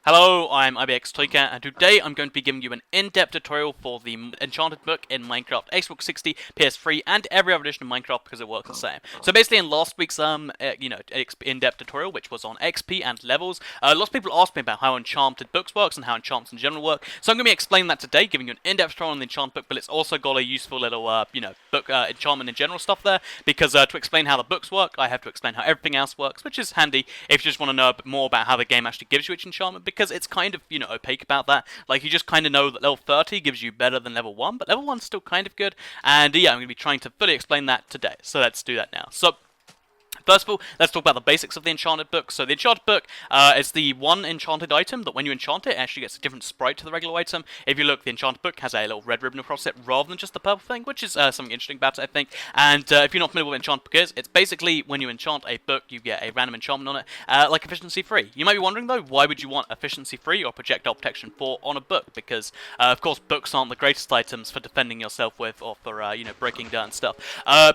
Hello, I'm IBX Toycat, and today I'm going to be giving you an in-depth tutorial for the Enchanted book in Minecraft, Xbox 60, PS3, and every other edition of Minecraft because it works the same. So basically, in last week's in-depth tutorial, which was on XP and levels, lots of people asked me about how Enchanted books works and how enchantments in general work. So I'm going to be explaining that today, giving you an in-depth tutorial on the Enchanted book, but it's also got a useful little book enchantment in general stuff there because to explain how the books work, I have to explain how everything else works, which is handy if you just want to know a bit more about how the game actually gives you each enchantment. Because it's kind of, opaque about that. Like, you just kind of know that level 30 gives you better than level 1, but level 1's still kind of good. And yeah, I'm going to be trying to fully explain that today. So let's do that now. So first of all, let's talk about the basics of the Enchanted book. So the Enchanted book is the one enchanted item that when you enchant it, it actually gets a different sprite to the regular item. If you look, the Enchanted book has a little red ribbon across it rather than just the purple thing, which is something interesting about it, I think. And if you're not familiar with what Enchanted book is, it's basically when you enchant a book, you get a random enchantment on it, like efficiency 3. You might be wondering though, why would you want efficiency 3 or projectile protection 4 on a book? Because of course, books aren't the greatest items for defending yourself with or for breaking dirt and stuff.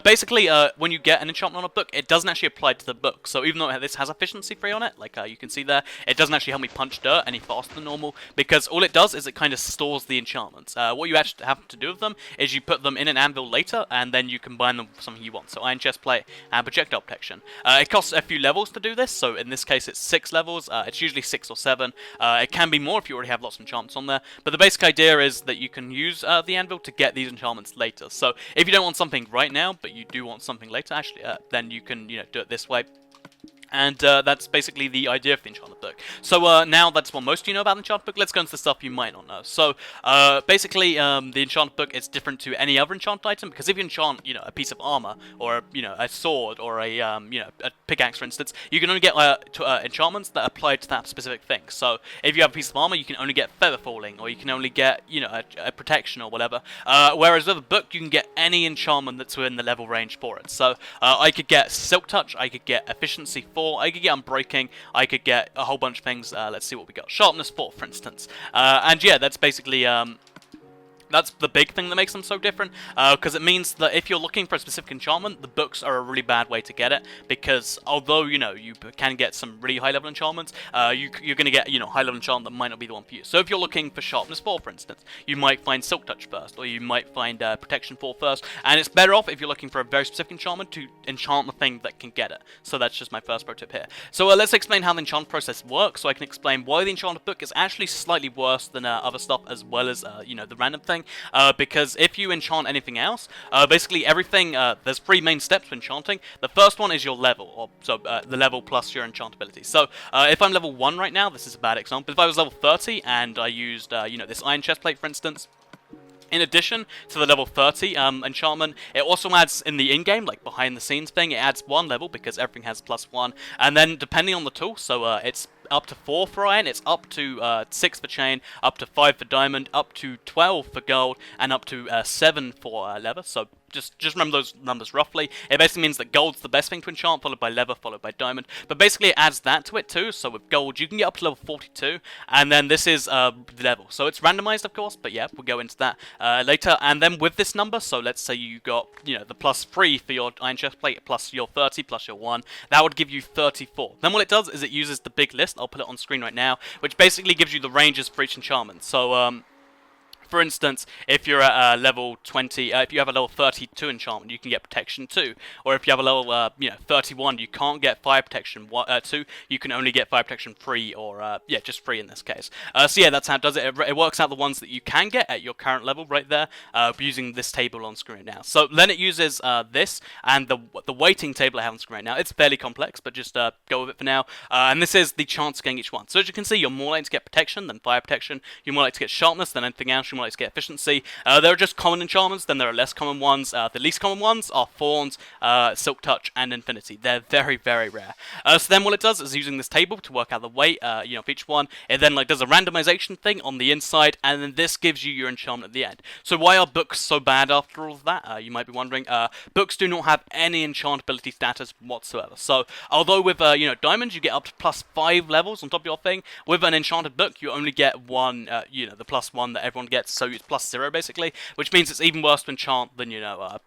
Basically, when you get an enchantment on a book, it doesn't actually apply to the book. So even though this has efficiency 3 on it, like you can see there, it doesn't actually help me punch dirt any faster than normal, because all it does is it kind of stores the enchantments. What you actually have to do with them is you put them in an anvil later, and then you combine them with something you want. So iron chest plate and projectile protection. It costs a few levels to do this, so in this case it's 6 levels. It's usually 6 or 7. It can be more if you already have lots of enchantments on there, but the basic idea is that you can use the anvil to get these enchantments later. So if you don't want something right now, but you do want something later, actually, then you can do it this way. And that's basically the idea of the Enchanted book. So now that's what most of you know about the Enchanted book. Let's go into the stuff you might not know. So basically, the Enchanted book is different to any other enchanted item, because if you enchant, a piece of armor or a sword or a pickaxe, for instance, you can only get enchantments that apply to that specific thing. So if you have a piece of armor, you can only get feather falling, or you can only get a protection or whatever. Whereas with a book, you can get any enchantment that's within the level range for it. So I could get Silk Touch, I could get Efficiency 4. I could get Unbreaking, I could get a whole bunch of things. Let's see what we got. Sharpness 4, for instance. And yeah, that's basically that's the big thing that makes them so different, because it means that if you're looking for a specific enchantment, the books are a really bad way to get it, because although, you can get some really high-level enchantments, you're going to get, high-level enchantment that might not be the one for you. So if you're looking for Sharpness 4, for instance, you might find Silk Touch first, or you might find Protection 4 first, and it's better off if you're looking for a very specific enchantment to enchant the thing that can get it. So that's just my first pro tip here. So let's explain how the enchant process works, so I can explain why the Enchanted book is actually slightly worse than other stuff, as well as, the random thing. Because if you enchant anything else, basically everything, there's 3 main steps for enchanting. The first one is your level, or the level plus your enchantability. So if I'm level 1 right now, this is a bad example. If I was level 30 and I used, this iron chestplate, for instance, in addition to the level 30 enchantment, it also adds in the in-game, like behind the scenes thing, it adds 1 level because everything has +1. And then depending on the tool, so it's up to 4 for iron, it's up to 6 for chain, up to 5 for diamond, up to 12 for gold, and up to 7 for leather. So just remember those numbers roughly. It basically means that gold's the best thing to enchant, followed by leather, followed by diamond. But basically it adds that to it too. So with gold, you can get up to level 42, and then this is the level. So it's randomized, of course, but yeah, we'll go into that later. And then with this number, so let's say you got, the +3 for your iron chest plate, plus your 30, plus your 1, that would give you 34. Then what it does is it uses the big list. I'll put it on screen right now, which basically gives you the ranges for each enchantment. So for instance, if you're at level 20, if you have a level 32 enchantment, you can get protection 2. Or if you have a level 31, you can't get fire protection 2. You can only get fire protection 3, or just 3 in this case. So yeah, that's how it does it. It works out the ones that you can get at your current level right there, using this table on screen now. So then it uses this and the weighting table I have on screen right now. It's fairly complex, but just go with it for now. And this is the chance of getting each one. So as you can see, you're more likely to get protection than fire protection. You're more likely to get sharpness than anything else. More likely to get efficiency. There are just common enchantments, then there are less common ones. The least common ones are Thorns, Silk Touch, and Infinity. They're very, very rare. So then what it does is using this table to work out the weight, of each one. It then does a randomization thing on the inside, and then this gives you your enchantment at the end. So why are books so bad after all of that? You might be wondering. Books do not have any enchantability status whatsoever. So although with diamonds you get up to +5 levels on top of your thing, with an enchanted book you only get 1, the +1 that everyone gets gets, so it's +0 basically, which means it's even worse to enchant than,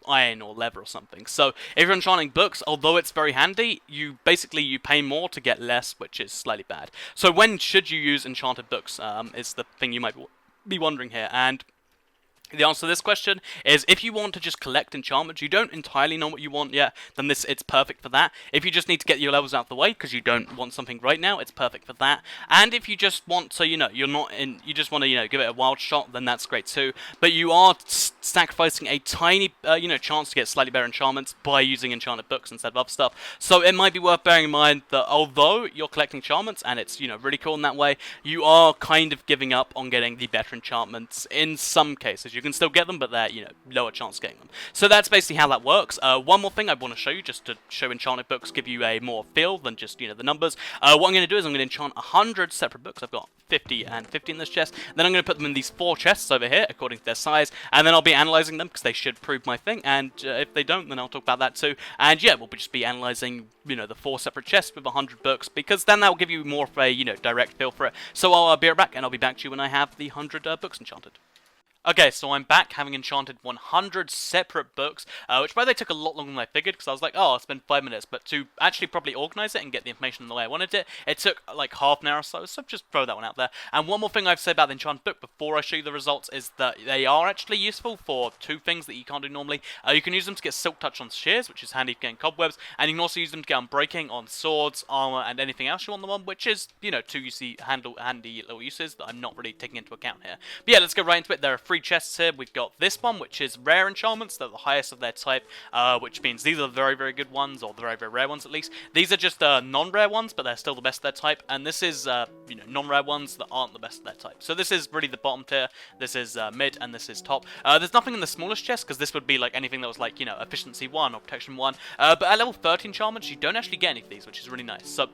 iron or leather or something. So if you're enchanting books, although it's very handy, you pay more to get less, which is slightly bad. So when should you use enchanted books, is the thing you might be wondering here, and the answer to this question is if you want to just collect enchantments, you don't entirely know what you want yet, then it's perfect for that. If you just need to get your levels out of the way because you don't want something right now, it's perfect for that. And if you just want to, you just want to, give it a wild shot, then that's great too. But you are sacrificing a tiny, chance to get slightly better enchantments by using enchanted books instead of other stuff. So it might be worth bearing in mind that although you're collecting enchantments and it's, really cool in that way, you are kind of giving up on getting the better enchantments in some cases. You can still get them, but they're, lower chance of getting them. So that's basically how that works. One more thing I want to show you, just to show enchanted books give you a more feel than just, the numbers. What I'm going to do is I'm going to enchant 100 separate books. I've got 50 and 50 in this chest. Then I'm going to put them in these 4 chests over here, according to their size, and then I'll be analysing them, because they should prove my thing, and if they don't, then I'll talk about that too. And yeah, we'll just be analysing, the 4 separate chests with 100 books, because then that will give you more of a, direct feel for it. So I'll be right back, and I'll be back to you when I have the 100 books enchanted. Okay, so I'm back, having enchanted 100 separate books, which by the way took a lot longer than I figured, because I was like, oh, I'll spend 5 minutes, but to actually properly organise it and get the information in the way I wanted it took like half an hour or so just throw that one out there. And one more thing I've said about the enchanted book before I show you the results is that they are actually useful for 2 things that you can't do normally. You can use them to get silk touch on shears, which is handy for getting cobwebs, and you can also use them to get unbreaking on swords, armour, and anything else you want them on, which is, 2 handy little uses that I'm not really taking into account here. But yeah, let's go right into it. There are 3 chests here. We've got this one, which is rare enchantments. They're the highest of their type, which means these are the very, very good ones, or the very, very rare ones at least. These are just non-rare ones, but they're still the best of their type, and this is, non-rare ones that aren't the best of their type. So this is really the bottom tier, this is mid, and this is top. There's nothing in the smallest chest, because this would be like anything that was like, efficiency 1 or protection 1, but at level 13 enchantments, you don't actually get any of these, which is really nice. So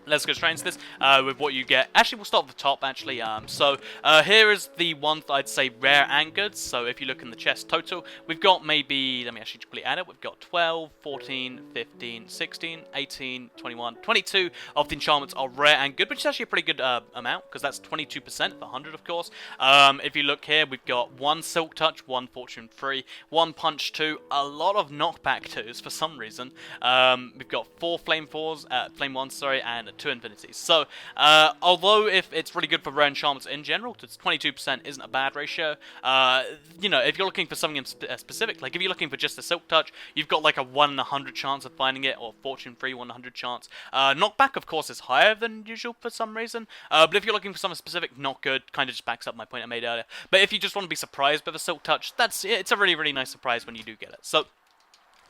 let's go straight into this with what you get. Actually, we'll start with the top, actually. Here is the ones that I'd say rare and good. So if you look in the chest total, we've got maybe, let me actually quickly add it, we've got 12, 14, 15, 16, 18, 21, 22 of the enchantments are rare and good, which is actually a pretty good amount, because that's 22% for 100, of course. If you look here, we've got 1 Silk Touch, 1 Fortune 3, 1 Punch 2, a lot of knockback 2s for some reason. We've got 4 Flame 4s, Flame 1s, sorry, and 2 Infinities. So, although if it's really good for rare enchantments in general, 22% isn't a bad ratio. If you're looking for something specific, like if you're looking for just a Silk Touch, you've got like a 1 in 100 chance of finding it, or Fortune 3, 1 in 100 chance. Knockback, of course, is higher than usual for some reason, but if you're looking for something specific, not good, kind of just backs up my point I made earlier. But if you just want to be surprised with a Silk Touch, it's a really, really nice surprise when you do get it. So,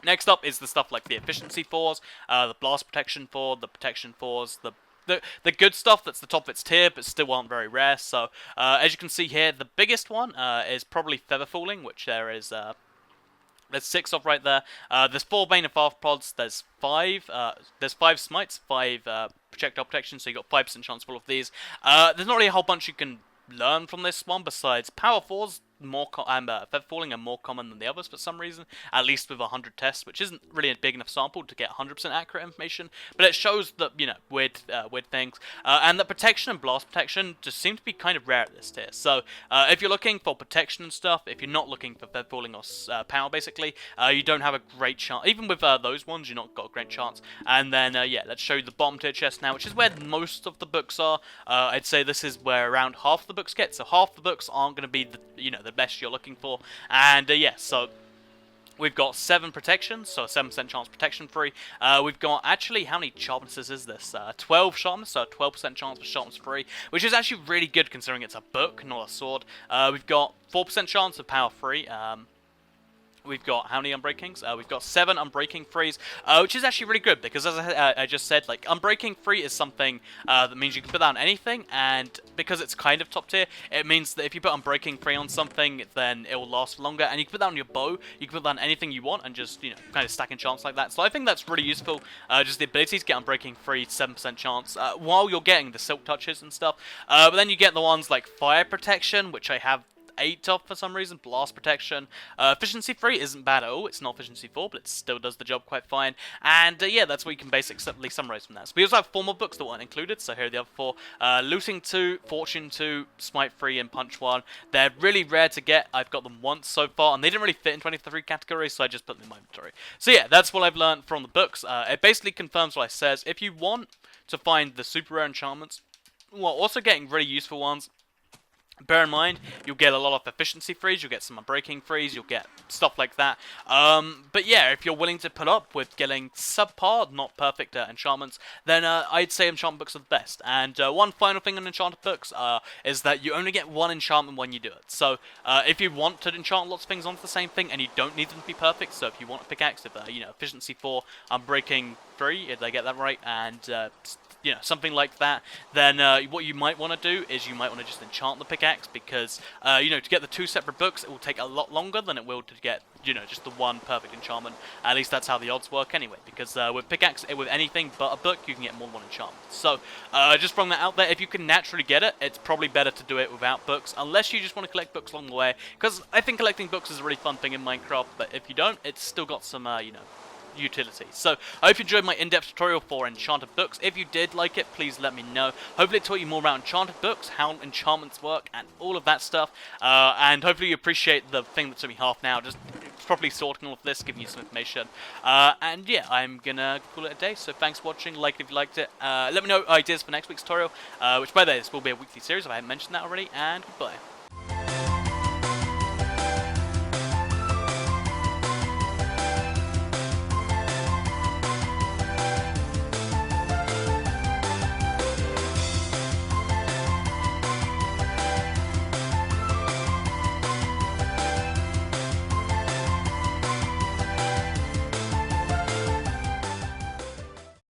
next up is the stuff like the Efficiency 4s, the Blast Protection 4, the Protection 4s, the good stuff that's the top of its tier, but still aren't very rare. So, as you can see here, the biggest one is probably Feather Falling, which there's 6 of right there. There's 4 Bane of Arthropods, there's 5 Smites, 5 Projectile Protection, so you got 5% chance for all of these. There's not really a whole bunch you can learn from this one besides Power 4s. Feather Falling are more common than the others for some reason, at least with 100 tests, which isn't really a big enough sample to get 100% accurate information, but it shows that, weird things, and that Protection and Blast Protection just seem to be kind of rare at this tier. So, if you're looking for protection and stuff, if you're not looking for Feather Falling or Power, basically, you don't have a great chance. Even with those ones, you're not got a great chance. And then, let's show you the bottom tier chest now, which is where most of the books are. I'd say this is where around half the books get, so half the books aren't going to be the best you're looking for. And so we've got 7 protections, so a 7% chance protection free. We've got, actually, how many sharpnesses is this? 12 sharpness, so a 12% chance for sharpness free, which is actually really good considering it's a book, not a sword. We've got 4% chance of power free. We've got how many Unbreakings? We've got 7 Unbreaking Frees, which is actually really good, because as I just said, like, Unbreaking Free is something that means you can put that on anything, and because it's kind of top tier, it means that if you put Unbreaking Free on something, then it will last for longer, and you can put that on your bow, you can put that on anything you want, and just, kind of stack enchants like that. So I think that's really useful, just the ability to get Unbreaking Free, 7% chance, while you're getting the Silk Touches and stuff. But then you get the ones like Fire Protection, which I have 8 off for some reason. Blast protection. Efficiency 3 isn't bad at all. It's not efficiency 4, but it still does the job quite fine. And yeah, that's what you can basically summarize from that. So we also have 4 more books that weren't included. So here are the other 4. Looting 2, Fortune 2, Smite 3, and Punch 1. They're really rare to get. I've got them once so far, and they didn't really fit in 23 categories, so I just put them in my inventory. So yeah, that's what I've learned from the books. It basically confirms what I says. If you want to find the super rare enchantments, while also getting really useful ones, bear in mind, you'll get a lot of efficiency freeze, you'll get some unbreaking freeze, you'll get stuff like that. But yeah, if you're willing to put up with getting subpar, not perfect enchantments, then I'd say enchantment books are the best. And one final thing on enchanted books is that you only get 1 enchantment when you do it. So if you want to enchant lots of things onto the same thing, and you don't need them to be perfect, so if you want a pickaxe with efficiency 4, unbreaking 3, if I get that right, and something like that, then what you might want to do is you might want to just enchant the pickaxe, because to get the 2 separate books, it will take a lot longer than it will to get just the 1 perfect enchantment. At least that's how the odds work anyway, because with pickaxe, with anything but a book, you can get more than 1 enchantment. So just throwing that out there, if you can naturally get it, it's probably better to do it without books, unless you just want to collect books along the way, because I think collecting books is a really fun thing in Minecraft. But if you don't, it's still got some utility. So I hope you enjoyed my in-depth tutorial for enchanted books. If you did like it, please let me know. Hopefully it taught you more about enchanted books, how enchantments work, and all of that stuff. And hopefully you appreciate the thing that took me half an hour, just properly sorting all of this, giving you some information. And yeah, I'm gonna call it a day. So thanks for watching. Like it if you liked it. Let me know ideas for next week's tutorial, which by the way, this will be a weekly series if I haven't mentioned that already. And goodbye.